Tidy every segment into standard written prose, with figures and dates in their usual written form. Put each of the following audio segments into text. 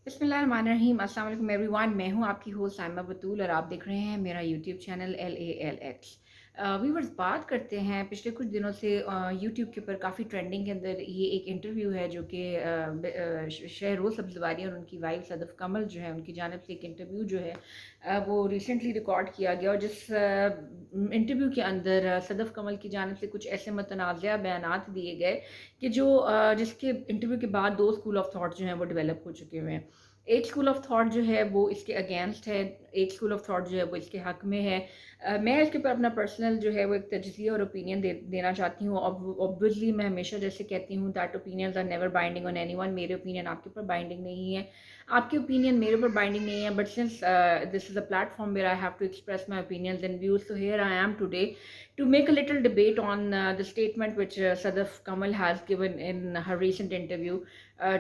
बिस्मिल्लाहिर्रहमानिर्रहीम। अस्सलाम वालेकुम एवरीवन। मैं हूं आपकी होस्ट साइमा बतूल और आप देख रहे हैं मेरा यूट्यूब चैनल LALX। व्यूवर्स, बात करते हैं पिछले कुछ दिनों से यूट्यूब के ऊपर काफ़ी ट्रेंडिंग के अंदर ये एक इंटरव्यू है जो कि शहरोज़ सब्ज़वारी और उनकी वाइफ सदफ़ कमल जो है उनकी जानिब से एक इंटरव्यू जो है वो रिसेंटली रिकॉर्ड किया गया। और जिस इंटरव्यू के अंदर सदफ़ कमल की जानिब से कुछ ऐसे मुतनाज़िया बयानात दिए गए कि जो जिसके इंटरव्यू के बाद दो स्कूल ऑफ थॉट जो हैं वो डेवलप हो चुके हुए हैं। एक स्कूल ऑफ थॉट जो है वो इसके अगेंस्ट है, एक स्कूल ऑफ थॉट जो है वो इसके हक में है। मैं इसके ऊपर अपना पर्सनल जो है वो एक तजज़िया और ओपिनियन देना चाहती हूँ। ऑब्वियसली मैं हमेशा जैसे कहती हूँ that opinions are never binding on anyone. मेरे ओपिनियन आपके ऊपर बाइंडिंग नहीं है, आपके ओपिनियन मेरे ऊपर बाइंडिंग नहीं है, but since this is a platform where I have to express my opinions and views, so here I am today to make a little debate on the statement which Sadaf Kamal has given in her recent interview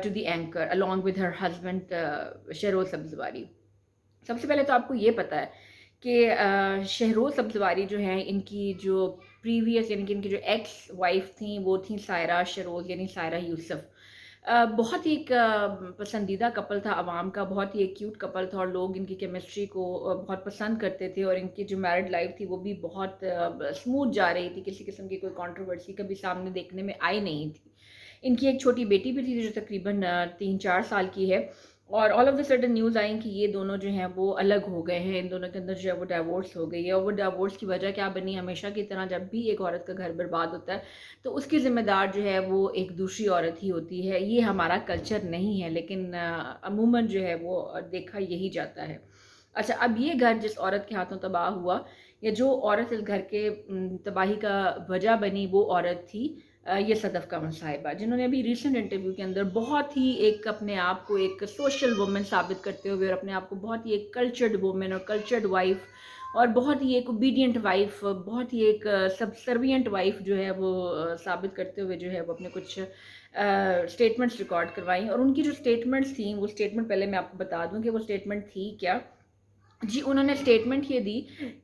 to the anchor along with her husband Shehroz Sabzwari. सबसे पहले तो आपको ये पता है कि शहरोज़ सब्ज़वारी जो हैं इनकी जो प्रीवियस यानी कि इनकी जो एक्स वाइफ थी वो थी सायरा शहरोज़ यानी सायरा यूसुफ। बहुत ही एक पसंदीदा कपल था आवाम का, बहुत ही एक क्यूट कपल था और लोग इनकी केमिस्ट्री को बहुत पसंद करते थे और इनकी जो मैरिड लाइफ थी वो भी बहुत स्मूथ जा रही थी। किसी किस्म की कोई कंट्रोवर्सी कभी सामने देखने में आई नहीं थी। इनकी एक छोटी बेटी भी थी जो तकरीबन 3-4 साल की है। और all of the sudden news आई कि ये दोनों जो हैं वो अलग हो गए हैं, इन दोनों के अंदर जो है वो डाइवोर्स हो गई है। और वो डाइवोर्स की वजह क्या बनी? हमेशा की तरह जब भी एक औरत का घर बर्बाद होता है तो उसकी ज़िम्मेदार जो है वो एक दूसरी औरत ही होती है। ये हमारा कल्चर नहीं है, लेकिन अमूमन जो है वो देखा यही जाता है। अच्छा, अब ये घर जिस औरत के हाथों तबाह हुआ या जो औरत इस घर के तबाही का वजह बनी वो औरत थी ये सदफ़ कमल साहिबा, जिन्होंने अभी रिसेंट इंटरव्यू के अंदर बहुत ही एक अपने आप को एक सोशल वुमन साबित करते हुए और अपने आप को बहुत ही एक कल्चर्ड वुमन और कल्चर्ड वाइफ और बहुत ही एक ओबीडियंट वाइफ, बहुत ही एक सबसर्विएंट वाइफ जो है वो साबित करते हुए जो है वो अपने कुछ स्टेटमेंट्स रिकॉर्ड करवाई। और उनकी जो स्टेटमेंट्स थी वो स्टेटमेंट पहले मैं आपको बता दूं कि वो स्टेटमेंट थी क्या। जी, उन्होंने स्टेटमेंट ये दी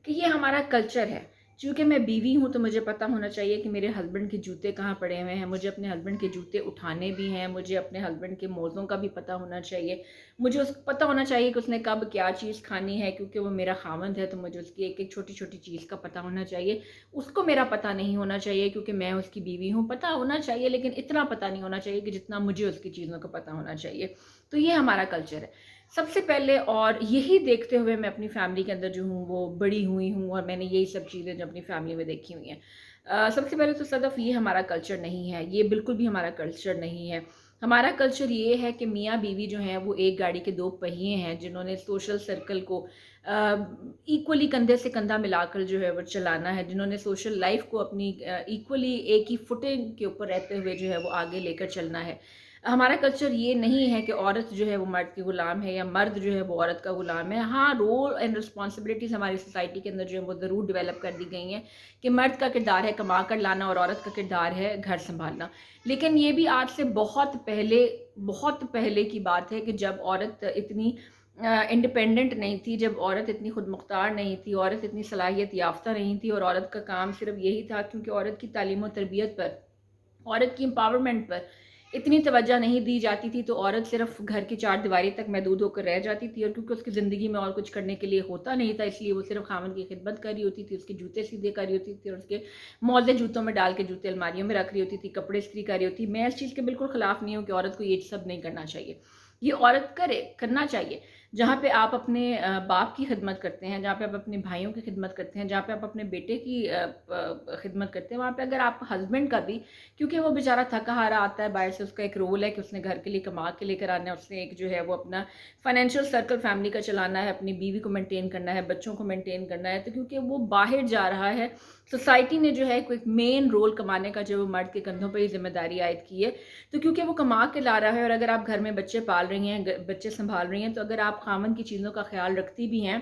कि ये हमारा कल्चर है। चूँकि मैं बीवी हूँ तो मुझे पता होना चाहिए कि मेरे हस्बैंड के जूते कहाँ पड़े हुए हैं, मुझे अपने हस्बैंड के जूते उठाने भी हैं, मुझे अपने हस्बैंड के मोज़ों का भी पता होना चाहिए। मुझे उसको पता होना चाहिए कि उसने कब क्या चीज़ खानी है, क्योंकि वो मेरा ख़ावंद है तो मुझे उसकी एक-एक छोटी-छोटी चीज़ का पता होना चाहिए। उसको मेरा पता नहीं होना चाहिए क्योंकि मैं उसकी बीवी हूँ। पता होना चाहिए लेकिन इतना पता नहीं होना चाहिए कि जितना मुझे उसकी चीज़ों का पता होना चाहिए। तो ये हमारा कल्चर है। सबसे पहले और यही देखते हुए मैं अपनी फैमिली के अंदर जो हूँ वो बड़ी हुई हूँ और मैंने यही सब चीज़ें जो अपनी फैमिली में देखी हुई हैं। सबसे पहले तो सदफ़ ये हमारा कल्चर नहीं है, ये बिल्कुल भी हमारा कल्चर नहीं है। हमारा कल्चर ये है कि मियाँ बीवी जो हैं वो एक गाड़ी के दो पहिए हैं जिन्होंने सोशल सर्कल को इक्वली कंधे से कंधा मिलाकर जो है वो चलाना है, जिन्होंने सोशल लाइफ को अपनी इक्वली एक ही फुटिंग के ऊपर रहते हुए जो है वो आगे लेकर चलना है। हमारा कल्चर ये नहीं है कि औरत जो है वो मर्द की ग़ुलाम है या मर्द जो है वो औरत का ग़ुलाम है। हाँ, रोल एंड रिस्पॉन्सिबिलिटीज़ हमारी सोसाइटी के अंदर जो है वो ज़रूर डेवलप कर दी गई हैं कि मर्द का किरदार है कमा कर लाना और औरत का किरदार है घर सँभालना। लेकिन ये भी आज से बहुत पहले की बात है कि जब औरत इतनी इंडिपेंडेंट नहीं थी, जब औरत इतनी खुद मुख्तार नहीं थी, औरत इतनी सलाहियत याफ़्ता नहीं थी और औरत का काम सिर्फ़ यही था, क्योंकि औरत की तालीम और तरबियत पर, औरत की एम्पावरमेंट पर इतनी तवज्जो नहीं दी जाती थी, तो औरत सिर्फ घर की चारदीवारी तक महदूद होकर रह जाती थी। और क्योंकि उसकी ज़िंदगी में और कुछ करने के लिए होता नहीं था, इसलिए वो सिर्फ खामन की खिदमत कर रही होती थी, उसके जूते सीधे कर रही होती थी और उसके मौजे जूतों में डाल के जूते अलमारियों में रख रही होती थी, कपड़े इस्त्री कर रही होती। मैं इस चीज़ के बिल्कुल ख़िलाफ़ नहीं हूँ कि औरत को ये सब नहीं करना चाहिए। ये औरत करना चाहिए। जहाँ पे आप अपने बाप की खिदमत करते हैं, जहाँ पे आप अपने भाइयों की खिदमत करते हैं, जहाँ पे आप अपने बेटे की खिदमत करते हैं, वहाँ पे अगर आप हस्बैंड का भी, क्योंकि वो बेचारा थका हारा आता है बाहर से, उसका एक रोल है कि उसने घर के लिए कमा के लेकर आना है, उसने एक जो है वो अपना फाइनेंशियल सर्कल फैमिली का चलाना है, अपनी बीवी को मेंटेन करना है, बच्चों को मेंटेन करना है, तो क्योंकि वो बाहर जा रहा है, सोसाइटी ने जो है कोई मेन रोल कमाने का जो मर्द के कंधों पर ही जिम्मेदारी आयद की है। तो क्योंकि वो कमा के ला रहा है और अगर आप घर में बच्चे पाल रही हैं, बच्चे संभाल रही हैं, तो अगर आप खामन की चीज़ों का ख्याल रखती भी हैं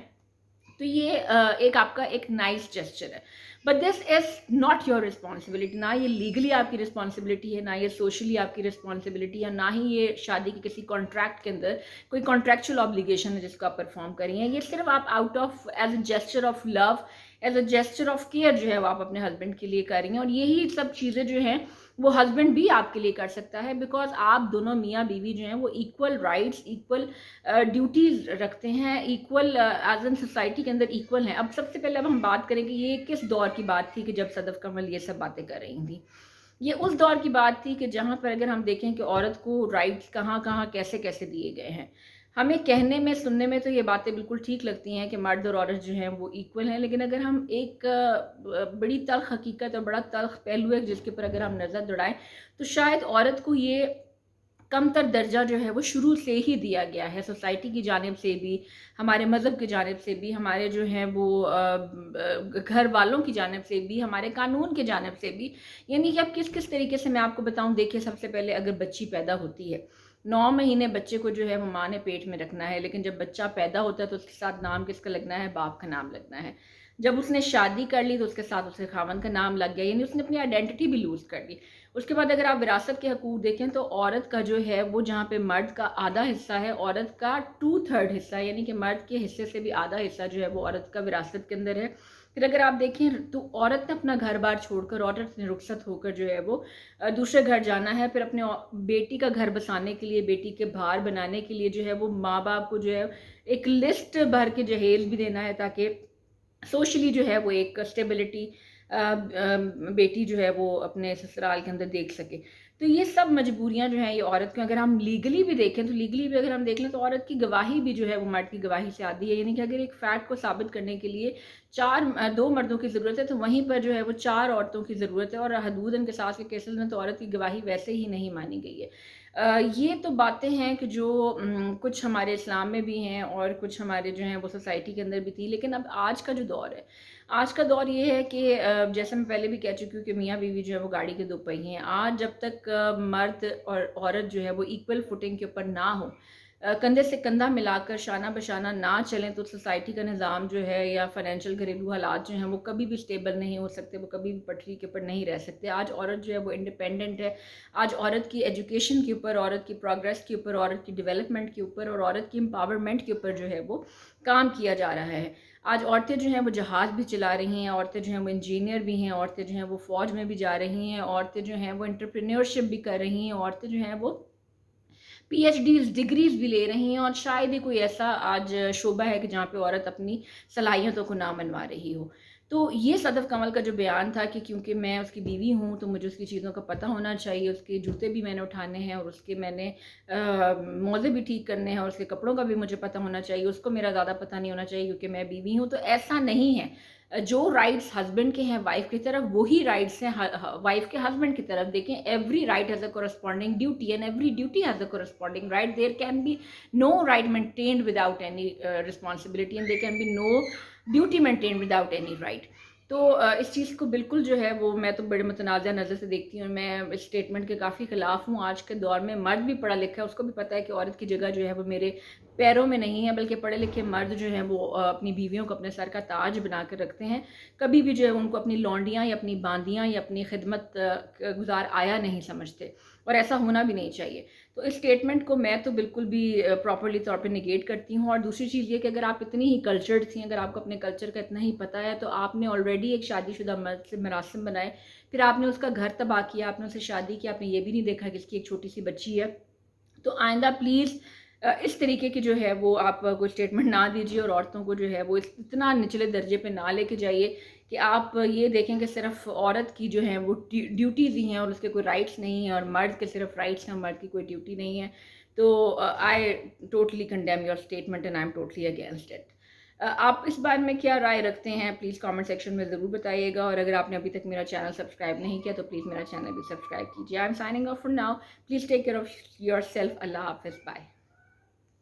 तो ये एक आपका एक नाइस जेस्चर है। But this is not your responsibility. ना ये लीगली आपकी रिस्पॉन्सिबिलिटी है, ना ये सोशली आपकी रिस्पॉन्सिबिलिटी है, ना ही ये शादी के किसी कॉन्ट्रैक्ट के अंदर कोई कॉन्ट्रैक्चुअल ऑब्लिगेशन है जिसको आप परफॉर्म कर रही हैं। ये सिर्फ आप out of as a gesture of love, as a gesture of care जो है वो आप अपने हस्बैंड के लिए कर रही हैं। और यही सब चीज़ें जो हैं وہ ہسبینڈ بھی آپ کے لیے کر سکتا ہے، بیکاز آپ دونوں میاں بیوی جو ہیں وہ ایکول رائٹس، ایکول ڈیوٹیز رکھتے ہیں، ایکول ایز این سوسائٹی کے اندر ایکول ہیں. اب سب سے پہلے اب ہم بات کریں کہ یہ کس دور کی بات تھی کہ جب صدف کمل یہ سب باتیں کر رہی تھیں. یہ اس دور کی بات تھی کہ جہاں پر اگر ہم دیکھیں کہ عورت کو رائٹس کہاں کہاں کیسے کیسے دیے گئے ہیں. ہمیں کہنے میں سننے میں تو یہ باتیں بالکل ٹھیک لگتی ہیں کہ مرد اور عورت جو ہیں وہ ایکول ہیں، لیکن اگر ہم ایک بڑی تلخ حقیقت اور بڑا تلخ پہلو ہے جس کے اوپر اگر ہم نظر دوڑائیں تو شاید عورت کو یہ کم تر درجہ جو ہے وہ شروع سے ہی دیا گیا ہے، سوسائٹی کی جانب سے بھی، ہمارے مذہب کی جانب سے بھی، ہمارے جو ہیں وہ گھر والوں کی جانب سے بھی، ہمارے قانون کی جانب سے بھی. یعنی کہ اب کس کس طریقے سے میں آپ کو بتاؤں. دیکھیے سب سے پہلے اگر بچی پیدا ہوتی ہے، 9 مہینے بچے کو جو ہے وہ ماں نے پیٹ میں رکھنا ہے، لیکن جب بچہ پیدا ہوتا ہے تو اس کے ساتھ نام کس کا لگنا ہے؟ باپ کا نام لگنا ہے. جب اس نے شادی کر لی تو اس کے ساتھ اس کے خاوند کا نام لگ گیا، یعنی اس نے اپنی آئیڈینٹی بھی لوز کر لی. اس کے بعد اگر آپ وراثت کے حقوق دیکھیں تو عورت کا جو ہے وہ جہاں پہ مرد کا آدھا حصہ ہے، عورت کا 2/3 حصہ ہے، یعنی کہ مرد کے حصے سے بھی آدھا حصہ جو ہے وہ عورت کا وراثت کے اندر ہے. پھر اگر آپ دیکھیں تو عورت نے اپنا گھر بار چھوڑ کر، عورت نے رخصت ہو کر جو ہے وہ دوسرے گھر جانا ہے. پھر اپنے بیٹی کا گھر بسانے کے لیے، بیٹی کے بھار بنانے کے لیے جو ہے وہ ماں باپ کو جو ہے ایک لسٹ بھر کے جہیز بھی دینا ہے تاکہ سوشلی جو ہے وہ ایک اسٹیبلٹی بیٹی جو ہے وہ اپنے سسرال کے اندر دیکھ سکے. تو یہ سب مجبوریاں جو ہیں یہ عورت کو، اگر ہم لیگلی بھی دیکھیں تو لیگلی بھی اگر ہم دیکھ لیں تو عورت کی گواہی بھی جو ہے وہ مرد کی گواہی سے آتی ہے. یعنی کہ اگر ایک فیکٹ کو ثابت کرنے کے لیے 2 مردوں کی ضرورت ہے تو وہیں پر جو ہے وہ 4 عورتوں کی ضرورت ہے. اور حدود قصاص کے کیسز میں تو عورت کی گواہی ویسے ہی نہیں مانی گئی ہے. یہ تو باتیں ہیں کہ جو کچھ ہمارے اسلام میں بھی ہیں اور کچھ ہمارے جو ہیں وہ سوسائٹی کے اندر بھی تھی. لیکن اب آج کا جو دور ہے، آج کا دور یہ ہے کہ جیسے میں پہلے بھی کہہ چکی ہوں کہ میاں بیوی جو ہے وہ گاڑی کے 2 پہیے ہیں. آج جب تک مرد اور عورت جو ہے وہ ایکول فوٹنگ کے اوپر نہ ہو، کندھے سے کندھا ملا کر شانہ بشانہ نہ چلیں تو سوسائٹی کا نظام جو ہے یا فائنینشیل گھریلو حالات جو ہیں وہ کبھی بھی سٹیبل نہیں ہو سکتے، وہ کبھی بھی پٹری کے اوپر نہیں رہ سکتے. آج عورت جو ہے وہ انڈیپینڈنٹ ہے. آج عورت کی ایجوکیشن کے اوپر، عورت کی پروگریس کے اوپر، عورت کی ڈیولپمنٹ کے اوپر اور عورت کی امپاورمنٹ کے اوپر جو ہے وہ کام کیا جا رہا ہے. آج عورتیں جو ہیں وہ جہاز بھی چلا رہی ہیں، عورتیں جو ہیں وہ انجینئر بھی ہیں، عورتیں جو ہیں وہ فوج میں بھی جا رہی ہیں، عورتیں جو ہیں وہ انٹرپرینیورشپ بھی کر رہی ہیں، عورتیں جو ہیں وہ PhDs ڈگریز بھی لے رہی ہیں. اور شاید ہی کوئی ایسا آج شعبہ ہے کہ جہاں پہ عورت اپنی صلاحیتوں کو نہ منوا رہی ہو. تو یہ صدف کمل کا جو بیان تھا کہ کیونکہ میں اس کی بیوی ہوں تو مجھے اس کی چیزوں کا پتہ ہونا چاہیے، اس کے جوتے بھی میں نے اٹھانے ہیں اور اس کے میں نے موزے بھی ٹھیک کرنے ہیں اور اس کے کپڑوں کا بھی مجھے پتہ ہونا چاہیے، اس کو میرا زیادہ پتہ نہیں ہونا چاہیے کیونکہ میں بیوی ہوں. تو ایسا نہیں ہے. جو رائٹس ہسبینڈ کے ہیں وائف کی طرف، وہی رائٹس ہیں وائف کے ہسبینڈ کی طرف. دیکھیں every right has a corresponding duty and every duty has a corresponding right. There can be no right maintained without any responsibility and there can be no duty maintained without any right. تو اس چیز کو بالکل جو ہے وہ میں تو بڑے متنازع نظر سے دیکھتی ہوں. میں اس اسٹیٹمنٹ کے کافی خلاف ہوں. آج کے دور میں مرد بھی پڑھا لکھا ہے، اس کو بھی پتہ ہے کہ عورت کی جگہ جو ہے وہ میرے پیروں میں نہیں ہے، بلکہ پڑھے لکھے مرد جو ہیں وہ اپنی بیویوں کو اپنے سر کا تاج بنا کر رکھتے ہیں. کبھی بھی جو ہے ان کو اپنی لونڈیاں یا اپنی باندیاں یا اپنی خدمت گزار آیا نہیں سمجھتے، اور ایسا ہونا بھی نہیں چاہیے. تو اس اسٹیٹمنٹ کو میں تو بالکل بھی پراپرلی طور پہ نگیٹ کرتی ہوں. اور دوسری چیز یہ کہ اگر آپ اتنی ہی کلچرڈ تھیں، اگر آپ کو اپنے کلچر کا اتنا ہی پتہ ہے تو آپ نے آلریڈی ایک شادی شدہ مرد سے مراسم بنائے، پھر آپ نے اس کا گھر تباہ کیا، آپ نے اسے شادی کیا، آپ نے یہ بھی نہیں دیکھا کہ اس کی ایک چھوٹی سی بچی ہے. تو آئندہ پلیز اس طریقے کی جو ہے وہ آپ کوئی اسٹیٹمنٹ نہ دیجیے اور عورتوں کو جو ہے وہ اتنا نچلے درجے پہ نہ لے کے جائیے کہ آپ یہ دیکھیں کہ صرف عورت کی جو ہیں وہ ڈیوٹیز ہی ہیں اور اس کے کوئی رائٹس نہیں ہیں، اور مرد کے صرف رائٹس ہیں اور مرد کی کوئی ڈیوٹی نہیں ہے. تو I totally condemn your statement and I am totally against it. آپ اس بارے میں کیا رائے رکھتے ہیں پلیز کامنٹ سیکشن میں ضرور بتائیے گا. اور اگر آپ نے ابھی تک میرا چینل سبسکرائب نہیں کیا تو پلیز میرا چینل بھی سبسکرائب کیجیے. I am signing off for now. Please take care of yourself. اللہ حافظ. بائے.